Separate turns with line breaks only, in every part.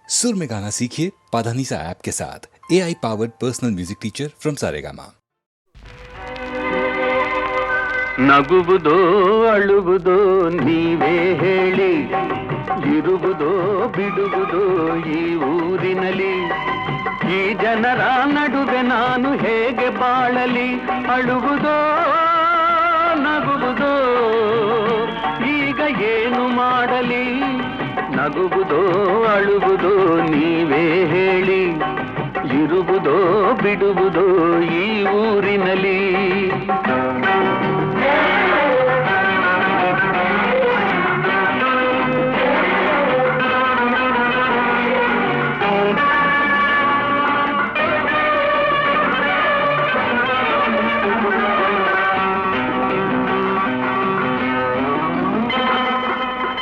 सुर में गाना सीखिए पाधानीसा ऐप के साथ। AI powered personal music teacher from Saregama.
ನಗುವುದೋ ಅಳುವುದೋ ನೀವೇ ಹೇಳಿ, ಇರುವುದೋ ಬಿಡುವುದೋ ಈ ಊರಿನಲ್ಲಿ, ಈ ಜನರ ನಡುವೆ ನಾನು ಹೇಗೆ ಬಾಳಲಿ? ಅಳುವುದೋ ನಗುವುದೋ ಈಗ ಏನು ಮಾಡಲಿ? ನಗುವುದೋ ಅಳುವುದೋ ನೀವೇ ಹೇಳಿ, ಇರುವುದೋ ಬಿಡುವುದೋ ಈ ಊರಿನಲ್ಲಿ.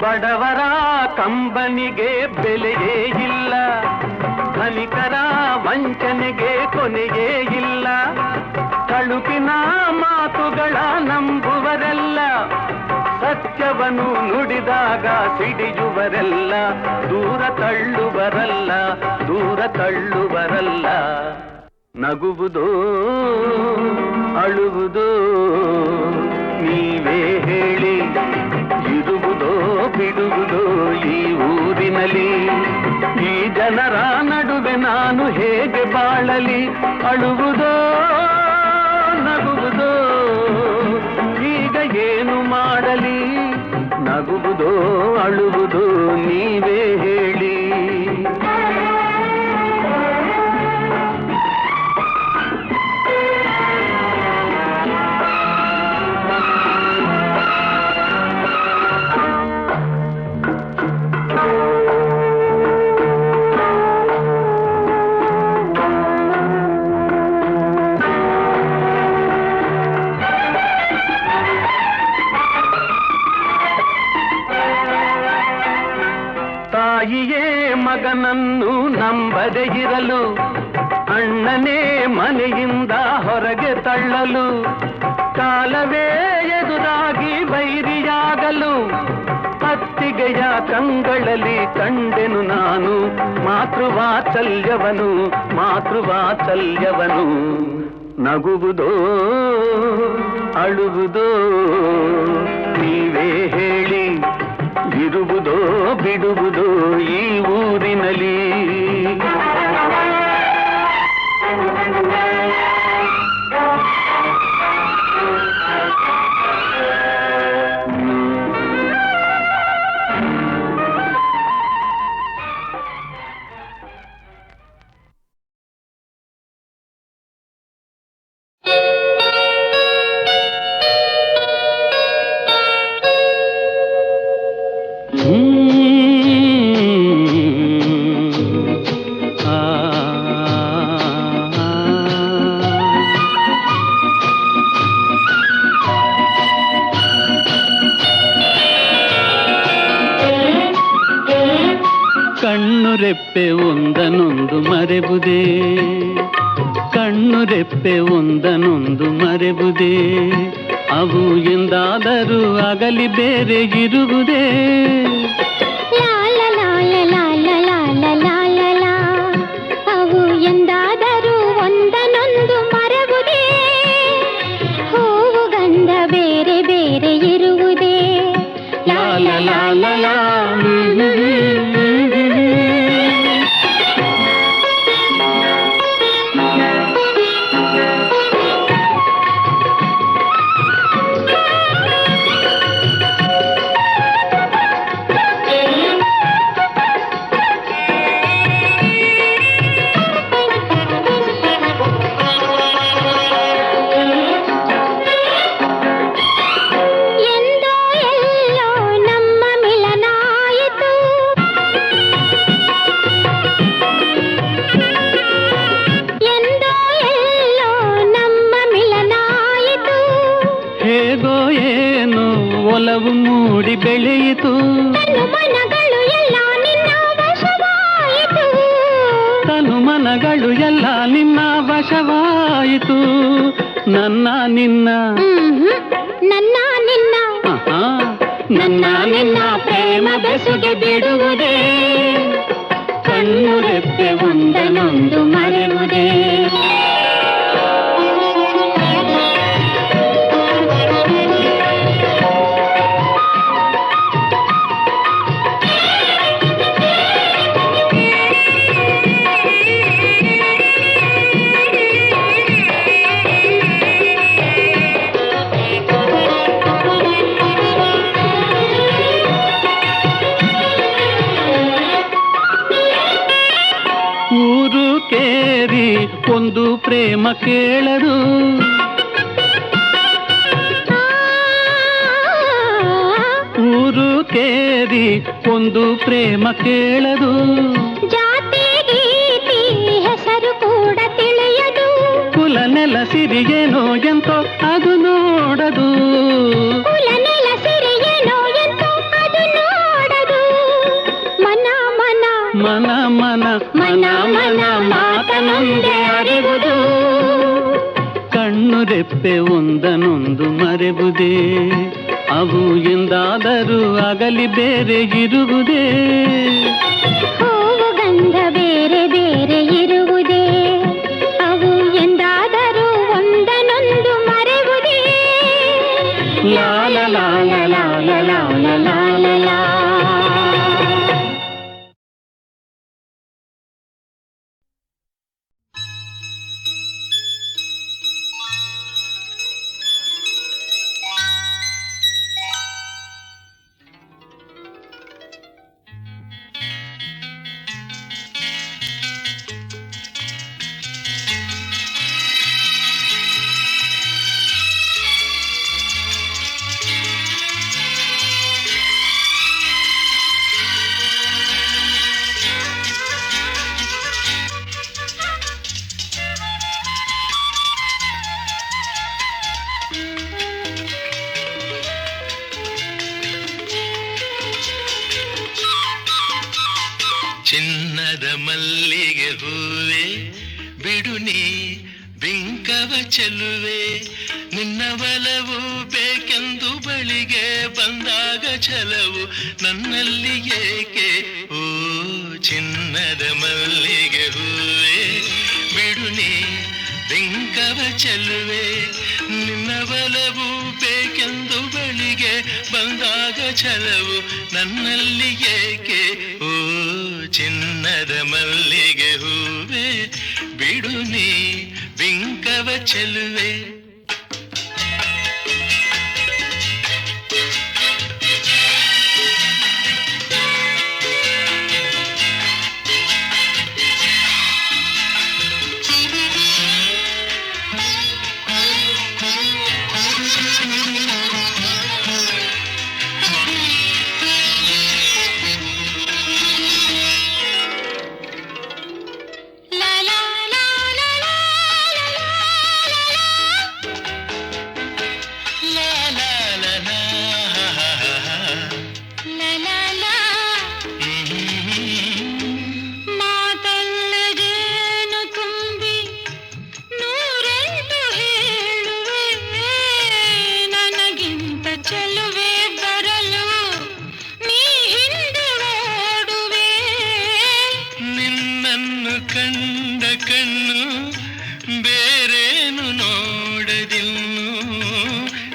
ಬಡವರ ಕಂಬನಿಗೆ ಬೆಲೆಯೇ ಇಲ್ಲ, ಧನಿಕರ ವಂಚನೆಗೆ ಕೊನೆಯೇ ಇಲ್ಲ, ತಳುಕಿನ ಮಾತುಗಳ ನಂಬುವರೆಲ್ಲ, ಸತ್ಯವನ್ನು ನುಡಿದಾಗ ಸಿಡಿಯುವರೆಲ್ಲ, ದೂರ ತಳ್ಳುವರಲ್ಲ, ದೂರ ತಳ್ಳುವರಲ್ಲ. ನಗುವುದೋ ಅಳುವುದೋ ನೀವೇ ಹೇಳಿ, ಇರುವುದೋ ಬಿಡುವುದೋ ಈ ಊರಿನಲ್ಲಿ, ಈ ಜನರ ನಡುವೆ ನಾನು ಹೇಗೆ ಬಾಳಲಿ? ಅಳುವುದೋ ನಗುವುದೋ ಈಗ ಏನು ಮಾಡಲಿ? ನಗುವುದೋ ಅಳುವುದೋ ನೀವೇ ಹೇಳಿ. ತಾಯಿಯೇ ಮಗನನ್ನು ನಂಬದೆ ಇರಲು, ಅಣ್ಣನೇ ಮನೆಯಿಂದ ಹೊರಗೆ ತಳ್ಳಲು, ಕಾಲವೇ ಎದುರಾಗಿ ವೈರಿಯಾಗಲು, ಅತ್ತಿಗೆಯ ಕಂಗಳಲ್ಲಿ ಕಂಡೆನು ನಾನು ಮಾತೃವಾತ್ಸಲ್ಯವನು, ಮಾತೃವಾತ್ಸಲ್ಯವನು. ನಗುವುದೋ ಅಳುವುದೋ ನೀವೇ ಹೇಳಿ, ಇರುವುದೋ ಬಿಡುವುದೋ ಈ ಊರಿನಲ್ಲಿ. ಕಣ್ಣು ರೆಪ್ಪೆ ಒಂದನೊಂದು ಮರೆಬುದೇ, ಕಣ್ಣು ರೆಪ್ಪೆ ಒಂದನೊಂದು ಮರೆಬುದೇ, ಅವು ಎಂದಾದರೂ ಅಗಲಿ ಬೇರೆ ಇರುವುದೇ?
ಅವು ಎಂದಾದರೂ ಒಂದನೊಂದು ಮರೆಬುದೇ, ಹೂವು ಗಂಧ ಬೇರೆ ಬೇರೆ ಇರುವುದೇ? ಲಾಲ ಲಾಲ ಲಾ.
ಒಲವು ಮೂಡಿ ಬೆಳೆಯಿತು,
ತನುಮನಗಳು ಎಲ್ಲ ನಿನ್ನ ವಶವಾಯಿತು,
ತನುಮನಗಳು ಎಲ್ಲ ನಿನ್ನ ವಶವಾಯಿತು. ನನ್ನ ನಿನ್ನ
ನನ್ನ ನಿನ್ನ
ನನ್ನ ನಿನ್ನ ಪ್ರೇಮ ಬೆಸುಗೆ ಬಿಡುವುದೇ? ಕಣ್ಣು ಒಂದು ಪ್ರೇಮ ಕೇಳದು. ಊರು ಕೇರಿ ಒಂದು ಪ್ರೇಮ ಕೇಳದು.
ಜಾತಿ ಗೀತಿ ಹೆಸರು ಕೂಡ ತಿಳಿಯದು.
ಕುಲ ನೆಲ ಸಿರಿಯೇನೋ ಎಂತೋ ಅದು ನೋಡದು.
ಕುಲ ನೆಲ ಸಿರಿಯೇನೋ ಎಂತೋ ಅದು ನೋಡದು. ಮನ ಮನ
ಮನ ಮನ
ಮನ ಮನ ಮಾತನೊಂದೇ ಅರಿವುದು.
ಕಣ್ಣು ರೆಪ್ಪೆ ಒಂದನೊಂದು ಮರೆಬುದೇ, ಅವು ಎಂದಾದರೂ ಅಗಲಿ ಬೇರೆ ಇರುವುದೇ.
ಹೂವು ಗಂಧ ಬೇರೆ ಬೇರೆ ಇರುವುದೇ, ಅವು ಎಂದಾದರೂ ಒಂದನೊಂದು ಮರೆವುದೇ.
ಲಾಲ ಲಾಲ ಲಾಲ ಲಾಲ ಲಾಲ ಲಾ.
ಚಿನ್ನದ ಮಲ್ಲಿಗೆ ಹೂವೆ ಬಿಡು ನೀ ಬಿಂಕವ ಚೆಲುವೆ, ನಿನ್ನ ಬಲವು ಬೇಕೆಂದು ಬಳಿಗೆ ಬಂದಾಗ ಛಲವು ನನ್ನಲ್ಲಿ ಏಕೆ. ಓ ಚಿನ್ನದ ಮಲ್ಲಿಗೆ ಹೂವೆ ಬಿಡು ನೀ ಬಿಂಕವ ಚೆಲುವೆ, ನಿನ್ನ ಬಲವು ಬೇಕೆಂದು ಬಳಿಗೆ ಬಂದಾಗ ಛಲವು ನನ್ನಲ್ಲಿ ಏಕೆ. ಓ ಚಿನ್ನದ ಮಲ್ಲಿಗೆ ಹೂವೆ ಬಿಡು ನೀ ಬಿಂಕವ ಚೆಲುವೆ. ಕಂಡ ಕಣ್ಣು ಬೇರೇನು ನೋಡದಿನ್ನು,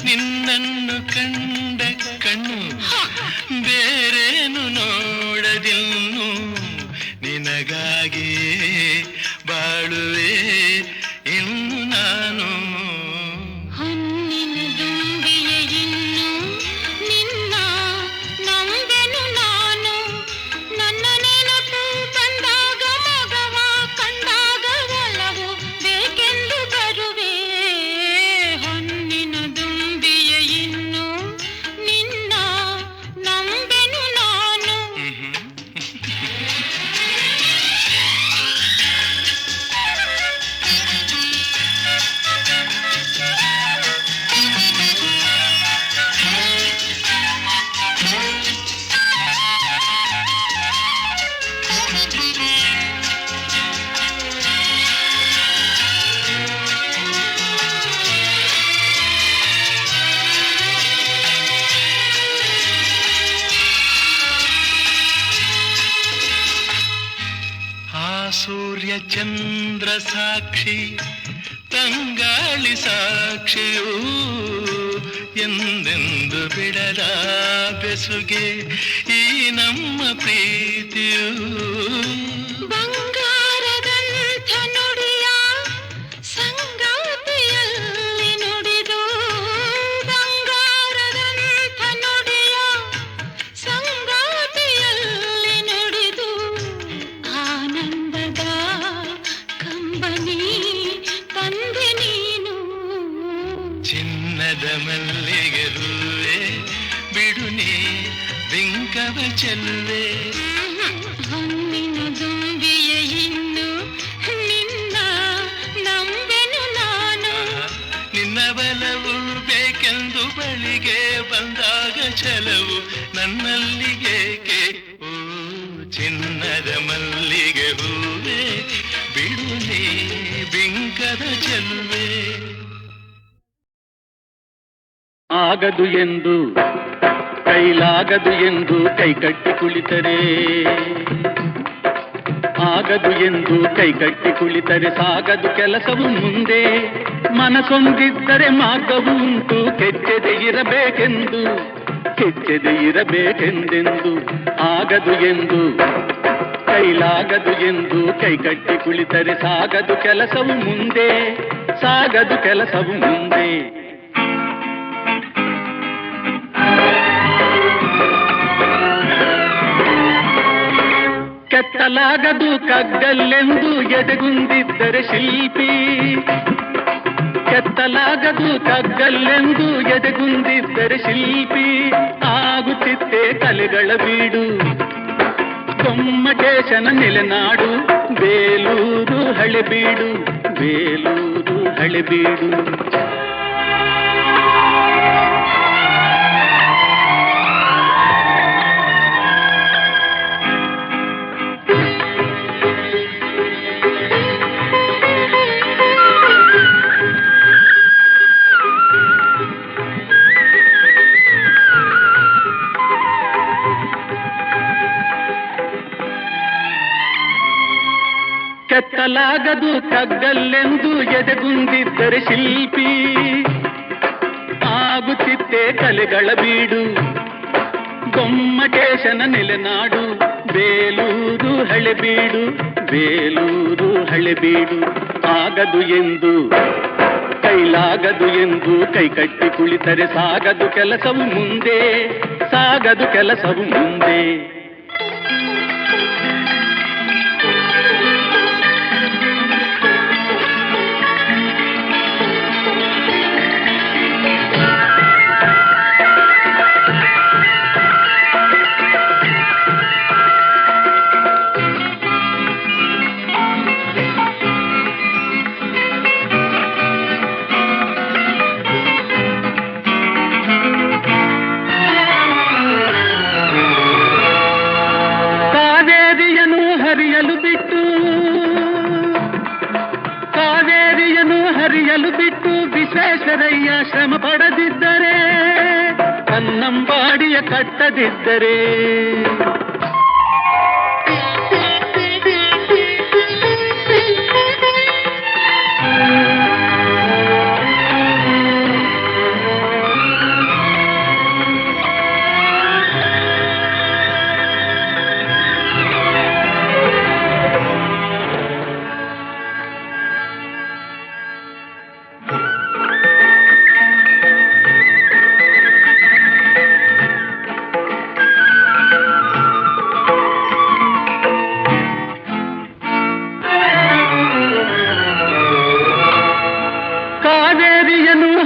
ನಿನ್ನನ್ನು ಕಂಡ ಕಣ್ಣು ಬೇರೇನು ನೋಡದಿನ್ನು, ನಿನಗಾಗಿ ಬಾಳುವೆ ಇನ್ನು ನಾನು.
ಹೊನ್ನಿನ ದುಂಬಿಯ ಇನ್ನು ನಿನ್ನ ನಂಬೆನು ನಾನು, ನನ್ನ ನೆನಪು ಬಂದಾಗ ಮಗವ ಕಂಡಾಗ ಒಲವು ಬೇಕೆಂದು ಬರುವೆ. ಹೊನ್ನಿನ ದುಂಬಿಯ ಇನ್ನು ನಿನ್ನ ನಂಬೆನು ನಾನು.
ಸೂರ್ಯ ಚಂದ್ರ ಸಾಕ್ಷಿ ತಂಗಾಳಿ ಸಾಕ್ಷಿಯೂ ಎಂದೆಂದು ಬಿಡದ ಬೆಸುಗೆ ಈ ನಮ್ಮ ಪ್ರೀತಿಯೂ.
ಬಂಗಾರದಂಥ ನುಡಿಯ ಸಂಗಾತಿಯಲ್ಲಿ ನುಡಿದು, ಬಂಗಾರದಂಥ ನುಡಿಯ ಸಂಗಾತಿಯಲ್ಲಿ ನುಡಿದು, ಆನಂದದ ಕಂಬನಿ
ಚೆಲುವೆ.
ಹೊನ್ನಿನ ದುಂಬಿಯ ಇನ್ನು ನಿನ್ನ ನಂಬೆನು ನಾನು.
ನಿನ್ನ ಬಲವು ಬೇಕೆಂದು ಬಳಿಗೆ ಬಂದಾಗ ಛಲವು ನನ್ನಲ್ಲಿಗೇಕೆ? ಓ ಚಿನ್ನದ ಮಲ್ಲಿಗೆ ಹೂವೆ, ಬಿಡುನೆ ಬಿಂಕದ ಚೆಲುವೆ.
ಆಗದು ಎಂದು ಕೈಲಾಗದು ಎಂದು ಕೈಕಟ್ಟಿ ಕುಳಿತರೆ, ಆಗದು ಎಂದು ಕೈಕಟ್ಟಿ ಕುಳಿತರೆ ಸಾಗದು ಕೆಲಸವು ಮುಂದೆ. ಮನಸೊಂದಿದ್ದರೆ ಮಾರ್ಗವು ಉಂಟು, ಕೆಚ್ಚದೆ ಇರಬೇಕೆಂದು, ಕೆಚ್ಚದೆ ಇರಬೇಕೆಂದೆಂದು. ಆಗದು ಎಂದು ಕೈಲಾಗದು ಎಂದು ಕೈಕಟ್ಟಿ ಕುಳಿತರೆ ಸಾಗದು ಕೆಲಸವು ಮುಂದೆ, ಸಾಗದು ಕೆಲಸವು ಮುಂದೆ. ಕೆತ್ತಲಾಗದು ಕಗ್ಗಲ್ಲೆಂದು ಎದೆಗುಂದಿದ್ದರೆ ಶಿಲ್ಪಿ, ಕೆತ್ತಲಾಗದು ಕಗ್ಗಲ್ಲೆಂದು ಎದೆಗುಂದಿದ್ದರೆ ಶಿಲ್ಪಿ. ಆಗುತ್ತಿತ್ತೆ ಕಲೆಗಳ ಬೀಡು, ಗೊಮ್ಮಟೇಶನ ನೆಲೆನಾಡು, ಬೇಲೂರು ಹಳೆಬೀಡು, ಬೇಲೂರು ಹಳೆಬೀಡು. ಕೆತ್ತಲಾಗದು ಕಗ್ಗಲ್ಲೆಂದು ಎದೆಗುಂದಿದ್ದರೆ ಶಿಲ್ಪಿ. ಆಗುತ್ತಿತ್ತೆ ಕಲೆಗಳ ಬೀಡು, ಗೊಮ್ಮಟೇಶನ ನೆಲೆನಾಡು, ಬೇಲೂರು ಹಳೆಬೀಡು, ಬೇಲೂರು ಹಳೆಬೀಡು. ಆಗದು ಎಂದು ಕೈಲಾಗದು ಎಂದು ಕೈಕಟ್ಟಿ ಕುಳಿತರೆ ಸಾಗದು ಕೆಲಸವು ಮುಂದೆ, ಸಾಗದು ಕೆಲಸವು ಮುಂದೆ. ಹರಿಯಲು ಬಿಟ್ಟು ವಿಶ್ವೇಶ್ವರಯ್ಯ ಶ್ರಮ ಪಡದಿದ್ದರೆ, ಕನ್ನಂಬಾಡಿಯ ಕಟ್ಟದಿದ್ದರೆ,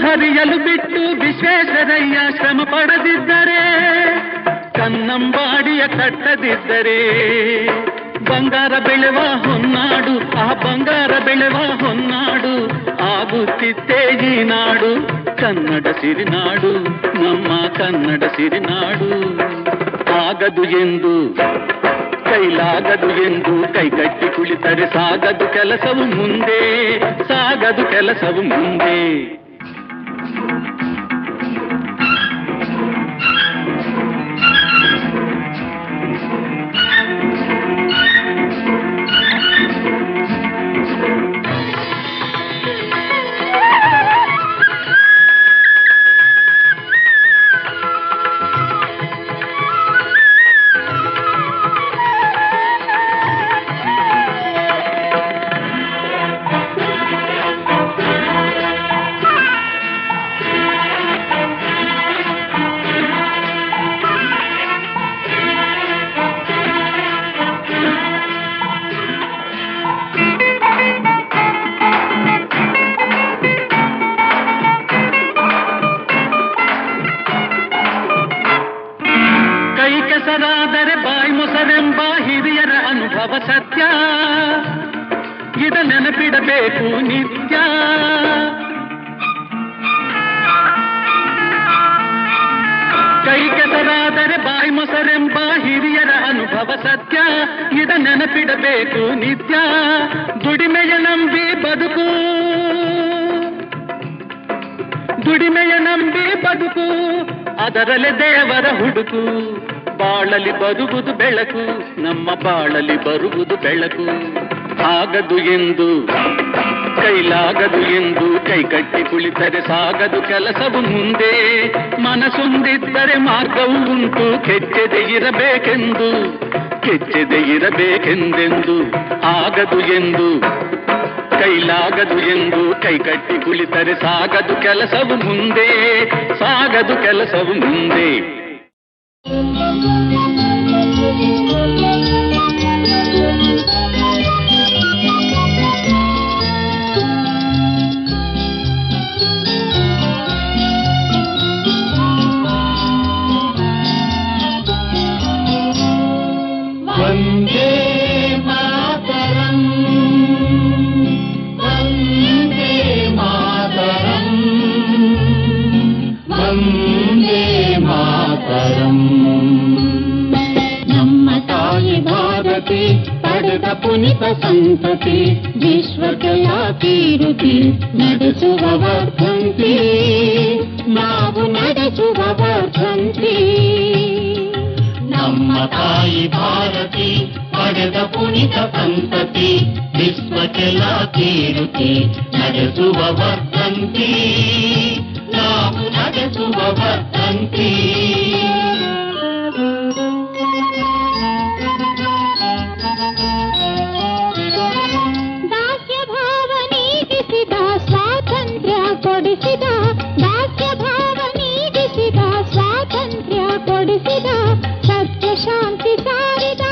ಹರಿಯಲು ಬಿಟ್ಟು ವಿಶ್ವೇಶ್ವರಯ್ಯ ಶ್ರಮ ಪಡದಿದ್ದರೆ, ಕನ್ನಂಬಾಡಿಯ ಕಟ್ಟದಿದ್ದರೆ, ಬಂಗಾರ ಬೆಳೆವ ಹೊನ್ನಾಡು, ಆ ಬಂಗಾರ ಬೆಳೆವ ಹೊನ್ನಾಡು ಆಗುತ್ತಿತ್ತೇ ಈ ನಾಡು, ಕನ್ನಡ ಸಿರಿನಾಡು, ನಮ್ಮ ಕನ್ನಡ ಸಿರಿನಾಡು. ಆಗದು ಎಂದು ಕೈಲಾಗದು ಎಂದು ಕೈಕಟ್ಟಿ ಕುಳಿತರೆ ಸಾಗದು ಕೆಲಸವು ಮುಂದೆ, ಸಾಗದು ಕೆಲಸವು ಮುಂದೆ. ಇದ ನೆನಪಿಡಬೇಕು ನಿತ್ಯ. ಕೈ ಕೆಸರಾದರೆ ಬಾಯಿ ಮೊಸರೆಂಬ ಹಿರಿಯರ ಅನುಭವ ಸತ್ಯ. ಇದ ನೆನಪಿಡಬೇಕು ನಿತ್ಯ. ದುಡಿಮೆಯ ನಂಬಿ ಬದುಕು, ದುಡಿಮೆಯ ನಂಬಿ ಬದುಕು, ಅದರಲ್ಲೇ ದೇವರ ಹುಡುಕು. ಬಾಳಲಿ ಬರುವುದು ಬೆಳಕು, ನಮ್ಮ ಬಾಳಲಿ ಬರುವುದು ಬೆಳಕು. ಆಗದು ಎಂದು ಕೈಲಾಗದು ಎಂದು ಕೈಕಟ್ಟಿ ಕುಳಿತರೆ ಸಾಗದು ಕೆಲಸವು ಮುಂದೆ. ಮನಸೊಂದಿದ್ದರೆ ಮಾರ್ಗವು ಉಂಟು, ಕೆಚ್ಚದೆ ಇರಬೇಕೆಂದು, ಕೆಚ್ಚದೆ ಇರಬೇಕೆಂದೆಂದು. ಆಗದು ಎಂದು ಕೈಲಾಗದು ಎಂದು ಕೈಕಟ್ಟಿ ಕುಳಿತರೆ ಸಾಗದು ಕೆಲಸವು ಮುಂದೆ, ಸಾಗದು ಕೆಲಸವು ಮುಂದೆ. ವಂದೇ ಮಾತರಂ, ವಂದೇ ಮಾತರಂ, ವಂದೇ ಮಾತರಂ. ನಮ್ಮ ತಾಯಿ ಭಾರತಿ ಪಡೆದ ಪುನಿತ ಸಂತತಿ, ವಿಶ್ವಕ್ಕೆಲ್ಲ ಕೀರುತಿ ನಡೆಸುವ ವರ್ಧಂತಿ, ನಾವು ನಡೆಸುವ ವರ್ಧಂತಿ. ನಮ್ಮ ತಾಯಿ ಭಾರತಿ ಪಡೆದ ಪುನಿತ ಸಂತತಿ, ವಿಶ್ವಕ್ಕೆಲ್ಲ ಕೀರುತಿ ನಡೆಸುವ ವರ್ಧಂತಿ, ನಾವು ನಡೆಸುವ ವರ್ಧಂತಿ. ದಾಸ್ಯ ಭಾವ ನೀಗಿಸಿದ ಸ್ವಾತಂತ್ರ್ಯ ಕೊಡಿಸಿದ, ದಾಸ್ಯ ಭಾವ ನೀಗಿಸಿದ ಸ್ವಾತಂತ್ರ್ಯ ಕೊಡಿಸಿದ, ಸತ್ಯ ಶಾಂತಿ ಸಾರಿದ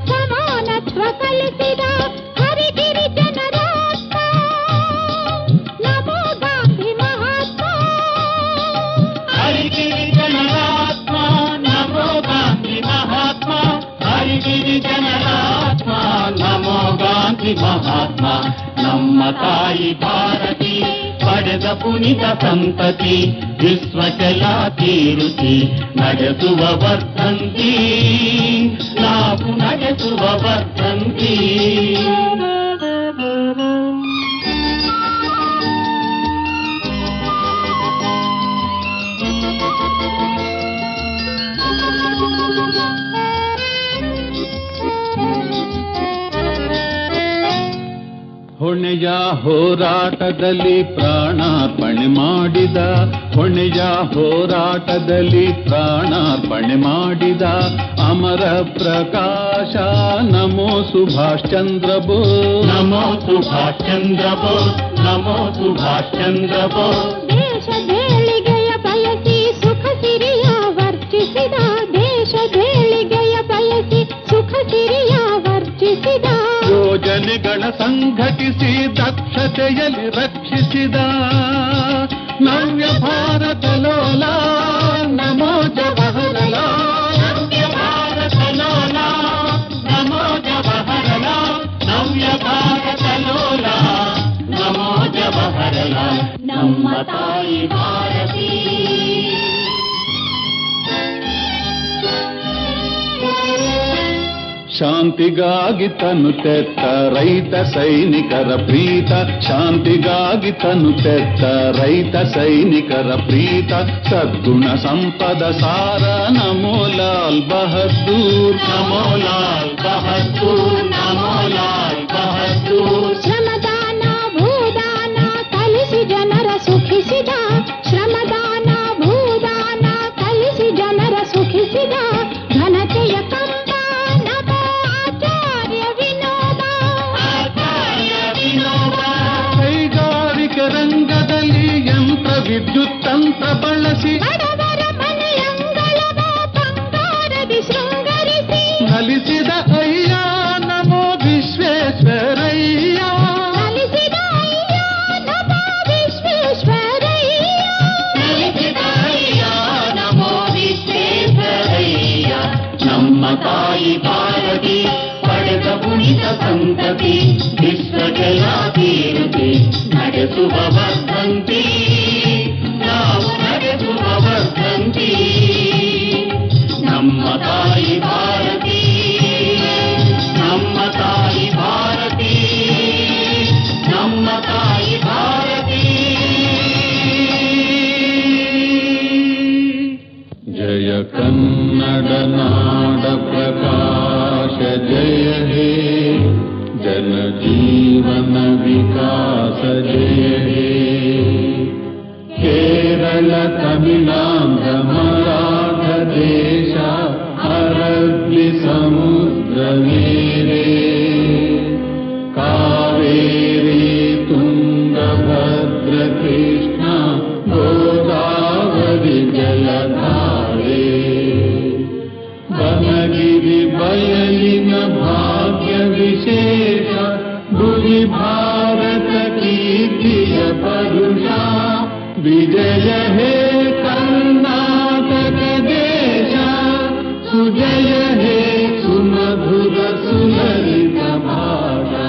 ಸಮಾನತ್ವ ಕಲಿಸಿದ ಹರಿಗಿರಿ ಜನರಾತ್ಮ, ನಮೋ ಗಾಂಧಿ ಮಹಾತ್ಮ. ಹರಿಗಿರಿ ಜನರಾತ್ಮ, ನಮೋ ಗಾಂಧಿ ಮಹಾತ್ಮ. ಹರಿಗಿರಿ ಜನರಾತ್ಮ, ನಮೋ ಗಾಂಧಿ ಮಹಾತ್ಮ. ನಮ್ಮ ತಾಯಿ ಭಾರತಿ ಪಡೆದ ಪುನಿತ ಸಂತತಿ, ವಿಶ್ವಕ್ಕೆಲ್ಲ ಕೀರುತಿ ನಡೆಸುವ ವರ್ಧಂತಿ, ನಾವು ನಡೆಸುವ ವರ್ಧಂತಿ. ಹೊಣೆಯ ಹೋರಾಟದಲ್ಲಿ ಪ್ರಾಣಾರ್ಪಣೆ ಮಾಡಿದ, ಹೊಣೆಯ ಹೋರಾಟದಲ್ಲಿ ಪ್ರಾಣಾರ್ಪಣೆ ಮಾಡಿದ ಅಮರ ಪ್ರಕಾಶ ನಮೋ ಸುಭಾಷ್ ಚಂದ್ರ ಬೋಸ್. ನಮೋ ಸುಭಾಷ್ ಚಂದ್ರ ಬೋಸ್, ನಮೋ ಸುಭಾಷ್ ಚಂದ್ರ ಬೋಸ್. ದೇಶದೇಳಿಗೆಯ ಬಯಸಿ ಸುಖ ಸಿರಿಯ ವರ್ಜಿಸಿದ, ದೇಶದೇಳಿಗೆಯ ಬಯಸಿ ಸುಖ ಸಿರಿಯ ವರ್ಜಿಸಿದ, ಯೋಜನೆಗಳ ಸಂಘಟಿಸಿ ದಕ್ಷತೆಯಲ್ಲಿ ರಕ್ಷಿಸಿದ ನವ್ಯ ಭಾರತ ಲೋಲ, ನಮೋ ಜವಾಹರಲಾಲ್. ನವ್ಯ ಭಾರತ ಲೋಲ, ನಮೋ ಜವಾಹರಲಾಲ್. ನವ್ಯ ಭಾರತ ಲೋಲ, ನಮೋ ಜವಾಹರಲಾಲ್. ನಮ್ಮ ತಾಯಿ ಭಾರತಿ ಶಾಂತಿಗಾಗಿ ತನು ತೆತ್ತ ರೈತ ಸೈನಿಕರ ಪ್ರೀತ, ಶಾಂತಿಗಾಗಿ ತನು ತೆತ್ತ ರೈತ ಸೈನಿಕರ ಪ್ರೀತ, ಸದ್ಗುಣ ಸಂಪದ ಸಾರ ನಮೋ ಲಾಲ್ ಬಹದ್ದೂರ್. ನಮೋ ಲಾಲ್ ಬಹದ್ದೂರ್, ನಮೋ ಲಾಲ್ ಬಹದ್ದೂರ್. ಶ್ರಮದಾನ ಭೂದಾನ ಕಲಿಸಿ ಜನರ ಸುಖಿಸಿದ, ಶ್ರಮದಾನ ಭೂದಾನ ಕಲಿಸಿ ಜನರ ಸುಖಿಸಿದ, ಘನತೆಯ ಕಂಬ ನಮೋ ಆಚಾರ್ಯ ವಿನೋದ. ಕೈಗಾರಿಕೆ ರಂಗದಲ್ಲಿ ಯಂತ್ರ ವಿದ್ಯುತ್ ತಂತ್ರ ಬಳಸಿ ಬಡವರ ಮನೆಯಂಗಳವ ಬಂಗಾರದಿ ಶೃಂಗರಿಸಿ, ನಲಿಸಿದ ಅಯ್ಯ ನಮೋ ವಿಶ್ವೇ
ಸಂತತಿ ವಿಶ್ವಜಲಾಭಿವೃದ್ಧಿ ನಡೆಸುವ ವರ್ಧಂತಿ ನಾವು ನಡೆಸುವ ವರ್ಧಂತಿ ನಮ್ಮ ತಾಯಿ ಭಾರತಿ ನಮ್ಮ ತಾಯಿ ಭಾರತಿ ನಮ್ಮ ತಾಯಿ ಭಾರತಿ
ಜಯ ಕನ್ನಡ ನಾಡ ಪ್ರಕಾಶ ಜಯ ಹೇ ಜನ ಜೀವನ ವಿಕಾಸ ಜಯ ಹೇ ಕೇರಳ ತಮಿಳಾಂಧ್ರ ಮರಾಠ ದೇಶ ಅರಬ್ಬಿ ಸಮುದ್ರ ಮೇರೆ ಕಾವೇರಿ ತುಂಗಭದ್ರ ಕೃಷ್ಣ ಗೋದಾವರಿ ಜಲಧಾರೆ ವನಗಿರಿ ಬಯಲಿನ ಭಾಗ್ಯ ವಿಶೇಷ ಭುವಿ ಭಾರತ ಕೀರ್ತಿಯ ಪರುಷ ವಿಜಯ ಹೇ ಕರ್ನಾಟಕ ದೇಶ ಸುಜಯ ಹೇ ಸುಮಧುರ ಸುಲಲಿತ ಭಾಷಾ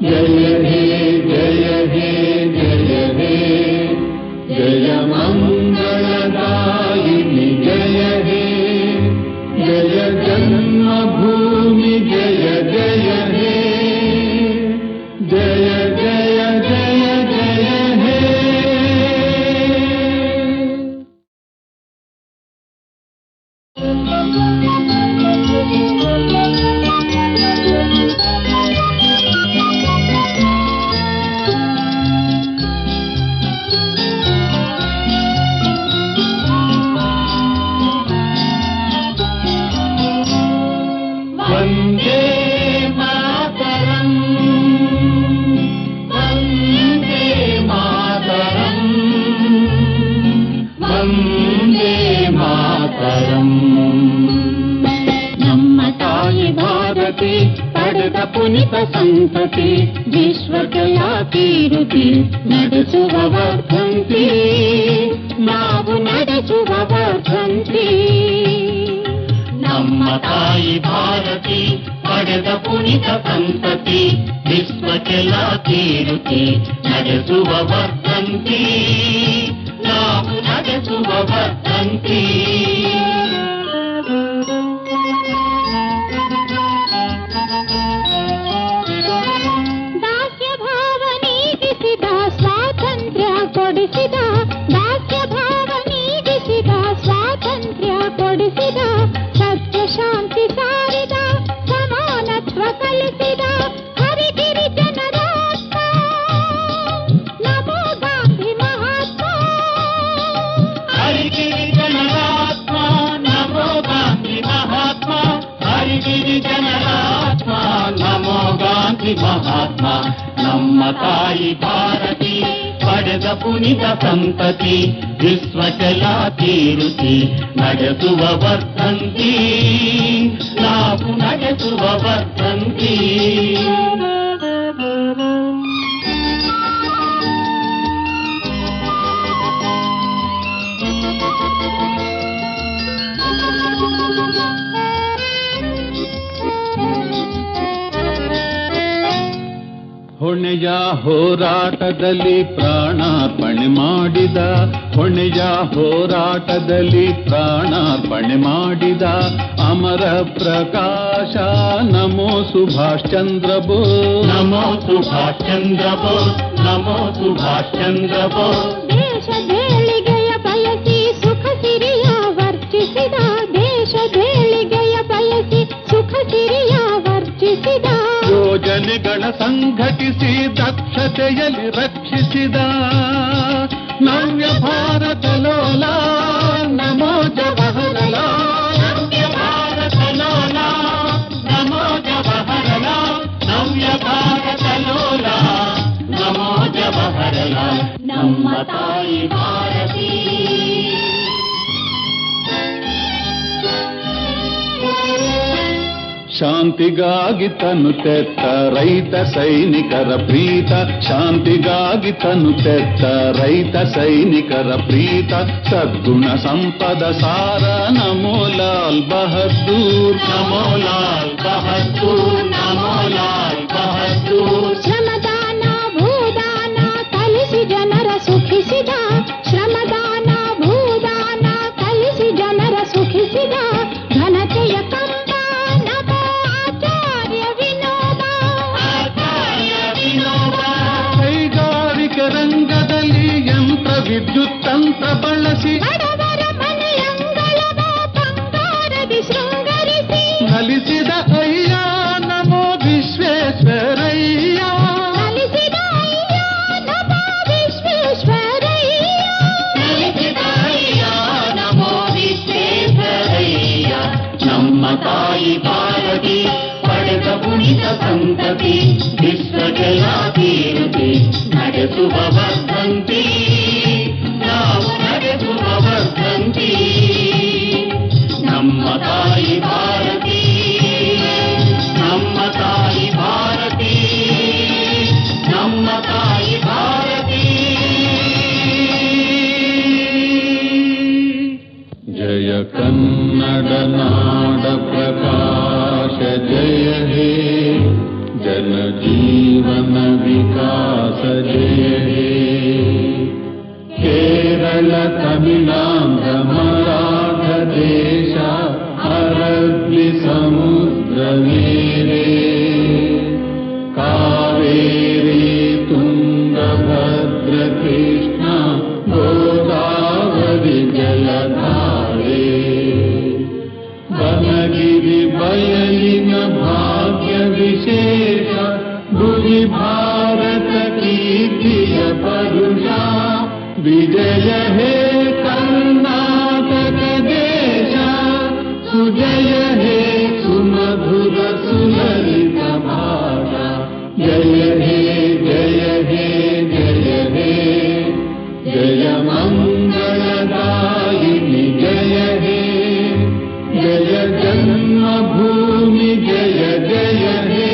ಜಯ ಹೇ ಜಯ ಹೇ ಜಯ ಹೇ ಜಯ ಮಂಗಳದಾಯಿನಿ ಜಯ ಹೇ ಜಯ ಜನ್ಮಭೂಮಿ ಜಯ ಜಯ ಹೇ ಜಯ ಜಯ ಜಯ ಜಯ ಹೇ ವಂದೇ ಮಾತರಂ ವಂದೇ ಮಾತರಂ ವಂದೇ ಮಾತರಂ
ನಮ್ಮ ತಾಯಿ ಭಾರತಿ ಪಡೆದ ಪುನಿತ ಸಂತತಿ ವಿಶ್ವಕಲಾಭಿವೃದ್ಧಿ ನಡೆಸುವ ವರ್ಧಂತಿ ನಾವು ನಡೆಸುವ ವರ್ಧಂತಿ
ನಮ್ಮ ತಾಯಿ ಭಾರತಿ ಪಡೆದ ಪುನಿತ ಸಂತತಿ ವಿಶ್ವಜಲಾಭಿವೃದ್ಧಿ ನಡೆಸುವ ವರ್ಧಂತಿ ನಾವು ನಡೆಸುವ ವರ್ಧಂತಿ
ದಾಸ್ಯ ಭಾವ ನೀಗಿಸಿದ ಸ್ವಾತಂತ್ರ್ಯ ಕೊಡಿಸಿದ ದಾಸ್ಯ ಭಾವ ನೀಗಿಸಿದ ಸ್ವಾತಂತ್ರ್ಯ ಕೊಡಿಸಿದ ಸತ್ಯ ಶಾಂತಿ ಸಾರಿದ ಸಮಾನತ್ವ ಕಲಿಸಿದ ಹರಿಗಿರಿ ಜನರಾತ್ಮ ನಮೋ ಗಾಂಧಿ ಮಹಾತ್ಮ
ಹರಿಗಿರಿ ಜನರಾತ್ಮ ನಮೋ ಗಾಂಧಿ ಮಹಾತ್ಮ ಹರಿಗಿರಿ ಜನರಾತ್ಮ ನಮೋ ಗಾಂಧಿ ಮಹಾತ್ಮ ನಮ್ಮ ತಾಯಿ ಭಾರತಿ ಪಡೆದ ಪುನಿತ ಸಂತತಿ ವಿಶ್ವಜಲಾಭಿವೃದ್ಧಿ ನಡೆಸುವ ವರ್ಧಂತಿ ನಾವು ನಡೆಸುವ ವರ್ಧಂತಿ
ಹೊಣೆಯ ಹೋರಾಟದಲ್ಲಿ ಪ್ರಾಣಾರ್ಪಣೆ ಮಾಡಿದ ಹೊಣೆಯ ಹೋರಾಟದಲ್ಲಿ ಪ್ರಾಣಾರ್ಪಣೆ ಮಾಡಿದ ಅಮರ ಪ್ರಕಾಶ ನಮೋ ಸುಭಾಷ್ ಚಂದ್ರ ಬೋಸ್
ನಮೋ ಸುಭಾಷ್ ಚಂದ್ರ ಬೋಸ್ ನಮೋ ಸುಭಾಷ್ ಚಂದ್ರ ಬೋಸ್
ದೇಶದೇಳಿಗೆಯ ಬಯಸಿ ಸುಖ ಸಿರಿಯ ವರ್ಜಿಸಿದ ದೇಶದೇಳಿಗೆಯ ಬಯಸಿ ಸುಖ ಸಿರಿಯ ವರ್ಜಿಸಿದ
ಯೋಜನೆಗಳ ಸಂಘಟಿಸಿ ದಕ್ಷತೆಯಲ್ಲಿ ರಕ್ಷಿಸಿದ ನವ್ಯ ಭಾರತ ಲೋಲ ನಮೋ ಜವಾಹರಲಾಲ್
ನವ್ಯ ಭಾರತ ಲೋಲ ನಮೋ ಜವಾಹರಲಾಲ್ ನವ್ಯ ಭಾರತ ಲೋಲ ನಮೋ ಜವಾಹರಲಾಲ್ ನಮ್ಮ ತಾಯಿ ಭಾರತಿ
ಶಾಂತಿಗಾಗಿ ತನು ತೆತ್ತ ರೈತ ಸೈನಿಕರ ಪ್ರೀತ ಶಾಂತಿಗಾಗಿ ತನು ತೆತ್ತ ರೈತ ಸೈನಿಕರ ಪ್ರೀತ ಸದ್ಗುಣ ಸಂಪದ ಸಾರ ನಮೋ ಲಾಲ್ ಬಹದ್ದೂರ್
ನಮೋ ಲಾಲ್ ಬಹದ್ದೂರ್ ನಮೋ ಲಾಲ್ ಬಹದ್ದೂರ್ ವಿಶ್ವಜಲ ತೀರುತಿ ನಡೆಸುವ ವರ್ಧಂತಿ ನಾವು ನಡೆಸುವ ವರ್ಧಂತಿ ನಮ್ಮ ತಾಯಿ ಭಾರತಿ ನಮ್ಮ ತಾಯಿ ಭಾರತಿ ನಮ್ಮ ತಾಯಿ ಭಾರತಿ
ಜಯ ಕನ್ನಡ ನಾಡ ಪ್ರಕಾಶ ಜಯ ಹೇ ಜನ ಜೀವನ ವಿಕಾಸ ಜಯ ಹೇ ಕೇರಳ ತಮಿಳಾಂಧ್ರ ಮರಾಠ ದೇಶ ಅರಬ್ಬಿ ಸಮುದ್ರ ಮೇರೆ ಕಾವೇರಿ ತುಂಗಭದ್ರ ಕೃಷ್ಣ ಗೋದಾವರಿ ಜಲಧಾರೆ ವನಗಿರಿ ಬಯಲಿನ ಭಾಗ್ಯ ವಿಶೇಷ ಭುವಿ ಭಾರತ ಕೀರ್ತಿಯ ಪರುಷ ವಿಜಯ ಹೇ ಕರ್ನಾಟಕ ದೇಶ ಸುಜಯ ಹೇ ಸುಮಧುರ ಸುಲಲಿತ ಭಾಷ ಜಯ ಹೇ ಜಯ ಹೇ ಜಯ ಹೇ ಜಯ ಮಂಗಳದಾಯಿನಿ ಜಯ ಹೇ ಜಯ ಜನ್ಮಭೂಮಿ ಜಯ ಜಯ ಹೇ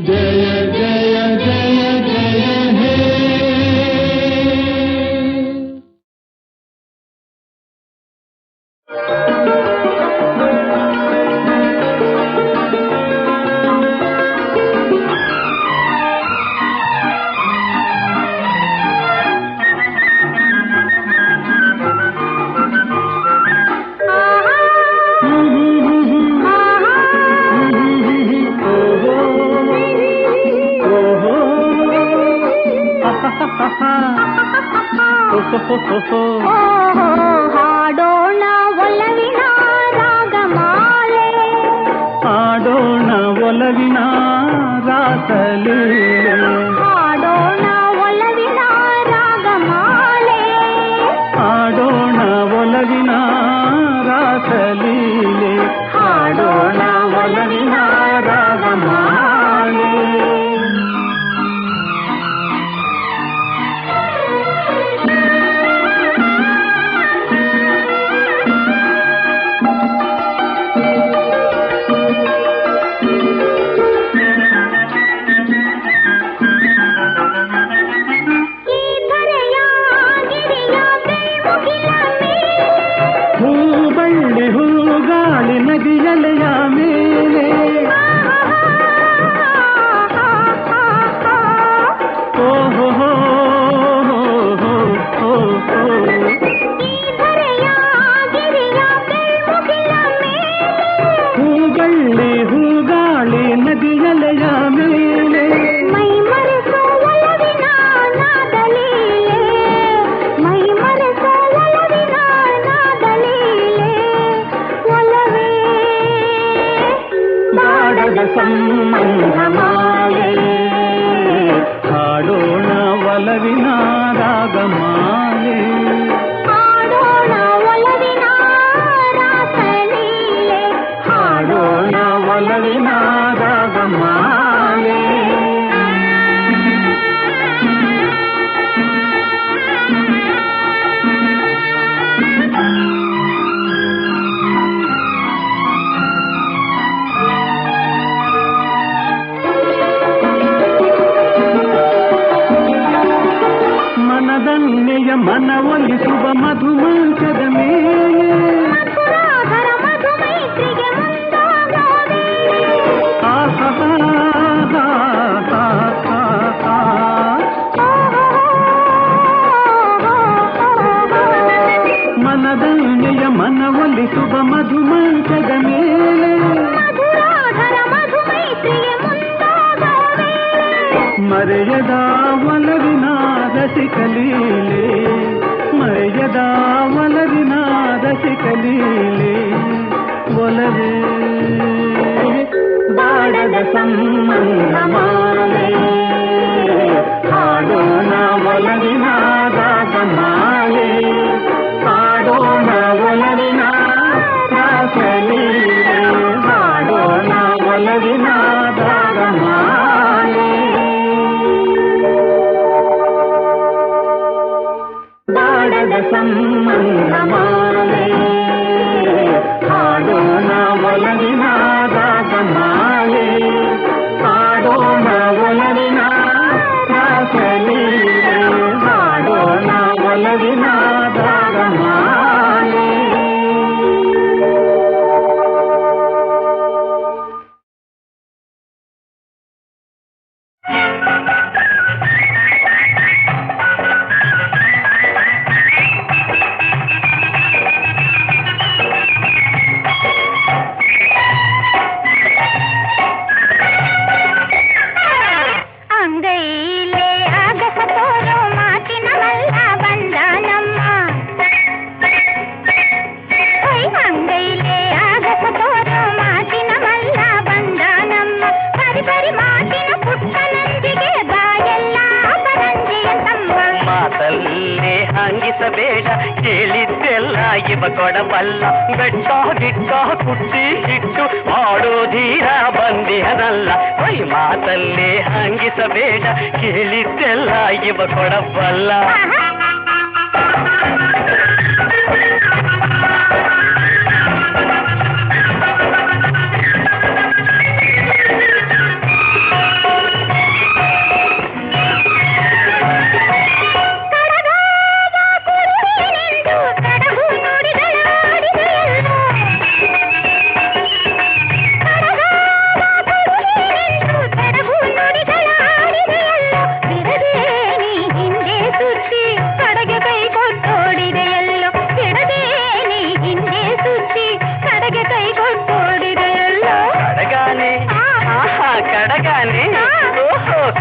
ಜಯ ಜಯ ಜಯ ಜಯ ಹೇ
ಹಾಡೋಣ ಒಲವಿನ ರಾಗಮಾಲೆ
ಹಾಡೋಣ ಒಲವಿನ ರಾಸಲೀಲೆ
ಹಾಡೋಣ ಒಲವಿನ ರಾಗಮಾಲೆ
ಹಾಡೋಣ ಒಲವಿನ ರಾಸಲೀಲೆ ಹಾಡೋಣ ಒಲವಿನ ರಾಗಮಾಲೆ ಹೂಬಳ್ಳಿ ಹೂಗಾಳಿ ನದಿಯಲೆಯ ಮೇಲೆ ಓಹೋ ಹೂಬಳ್ಳಿ ಹೂಗಾಳಿ ನದಿಯಲೆಯ ಮೇಲೆ
ಮೈ ಮರೆಸೋ ಒಲವಿನ ನಾದಲೀಲೆ ಮೈ ಮರೆಸೋ ಒಲವಿನ ನಾದಲೀಲೆ ಒಲವೇ
ಬಾಡದ ಸಂಬಂಧ ಮಾಲೆ ಹಾಡೋಣ ಒಲವಿನ ರಾಗಮಾಲೆ
ಹಾಡೋಣ ಒಲವಿನ ರಾಸಲೀಲೆ
ಹಾಡೋಣ ಒಲವಿನ ರಾಗಮಾಲೆ ಮನದನ್ನೆಯ ಮನವೊಲಿಸುವ ಮಧುಮಂಚದ ಮೇಲೆ
ಮಧುರಾಧರ ಮಧುಮೈತ್ರಿಗೆ ಮುಂದಾಗೋವೆ
ಮನದನ್ನೆಯ ಮನವೊಲಿಸುವ ಮಧುಮಂಚದ ಮೇಲೆ
ಮಧುರಾಧರ ಮಧುಮೈತ್ರಿಗೆ ಮುಂದಾಗೋವೆ
ಮರೆಯದ ಒಲವಿನ ರಸಿಕಲೀಲೆ ಮರೆಯದ ಒಲವಿನ ರಸಿಕಲೀಲೆ ಒಲವೇ ಬಾಡದ ಸಂಬಂಧ ಮಾಲೆ ಹಾಡೋಣ ಒಲವಿನ ರಾಗಮಾಲೆ ಹಾಡೋಣ ಒಲವಿನ ರಾಸಲೀಲೆ ಹಾಡೋಣ ಒಲವಿನ ರಾಗಮಾಲೆ
ಒಲವಿನ ರಾಸಲೀಲೆ ಹಾಡೋಣ ಒಲವಿನ ರಾಗಮಾಲೆ.
ಅಂಗೈಲೇ ಆಗಸ ತೋರೋ ಮಾತಿನ ಮಲ್ಲ ಬಂದಾನಮ್ಮ. ಅಂಗೈಲೇ ಆಗಸ ತೋರೋ ಮಾತಿನ ಮಲ್ಲ ಬಂದಾನಮ್ಮ. ಬರಿ ಬರಿ ಮಾತಿನ ಪುಟ್ಟ ನಂದಿಗೆ ಬಾಯೆಲ್ಲ ಪರಂಜಿಯ ತಮ್ಮ.
ಮಾತಲ್ಲೇ ಹಂಗಿಸಬೇಡ ಕೇಳಿದ್ದೆಲ್ಲ ಇವ ಕೊಡಬಲ್ಲ. ಬೆಟ್ಟ ಗಿಟ್ಟ ಕುಟ್ಟಿ ಹಿಟ್ಟು ಮಾಡೋ ಧೀರ ಬಂದಿಹನಲ್ಲ. ಮಾತಲ್ಲೇ ಹಂಗಿಸಬೇಡ ಕೇಳಿದ್ದೆಲ್ಲ ಇವ ಕೊಡಬಲ್ಲ.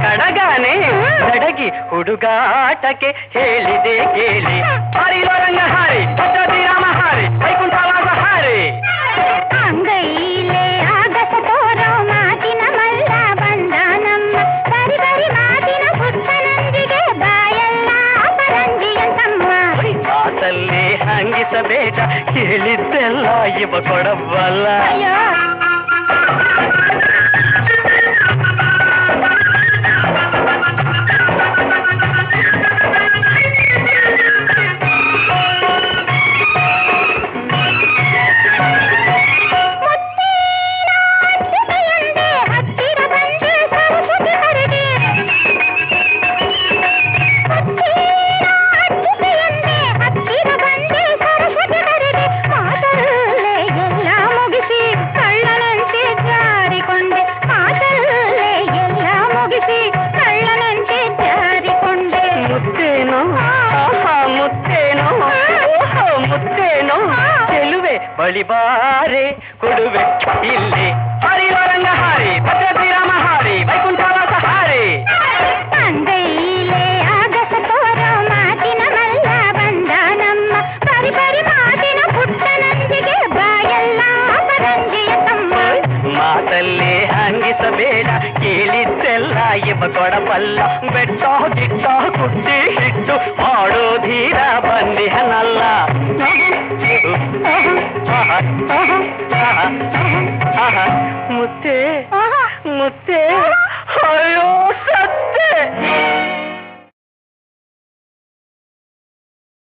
ಕಡಗಾನೆ ಕಡಗಿ ಹುಡುಗಾಟಕ್ಕೆ ಹೇಳಿದೆ ಕೇಳಿ. ಹರಿಲೋರಂಗ ಹಾರಿ ರಾಮ ಹಾರಿ ವೈಕುಂಠವಾಸ ಹಾರಿ.
ಅಂಗೈಲೇ ಆಗಸ ತೋರೋ ಮಾತಿನ ಮಲ್ಲ ಬಂದಾನಮ್ಮ. ಬರಿ ಬರಿ ಮಾತಿನ ಪುಟ್ಟ ನಂದಿಗೆ ಬಾಯೆಲ್ಲ ಪರಂಜಿಯ ತಮ್ಮ.
ಮಾತಲ್ಲೇ ಹಂಗಿಸಬೇಡ ಕೇಳಿದ್ದೆಲ್ಲ ಇವ ಕೊಡಬಲ್ಲ. ಬಳಿ ಬಾರೆ ಕೊಡುವೆ ಇಲ್ಲಿ. ಹರಿಲೋರಂಗ ಹಾರಿ ರಾಮ ಹಾರಿ ವೈಕುಂಠವಾಸ ಹಾರಿ.
ಅಂಗೈಲೇ ಆಗಸ ತೋರೋ ಮಾತಿನ ಮಲ್ಲ ಬಂದಾನಮ್ಮ. ಬರಿ ಬರಿ ಮಾತಿನ ಪುಟ್ಟ ನಂದಿಗೆ ಬಾಯೆಲ್ಲ ಪರಂಜಿಯ ತಮ್ಮ.
ಮಾತಲ್ಲೇ ಹಂಗಿಸಬೇಡ ಕೇಳಿದ್ದೆಲ್ಲ ಇವ ಕೊಡಬಲ್ಲ. ಬೆಟ್ಟ ಗಿಟ್ಟ ಕುಟ್ಟಿ ಹಿಟ್ಟು ಮಾಡೋ ಧೀರ ಬಂದಿಹನಲ್ಲ. ಮುತ್ತೆ ಮುತ್ತೆ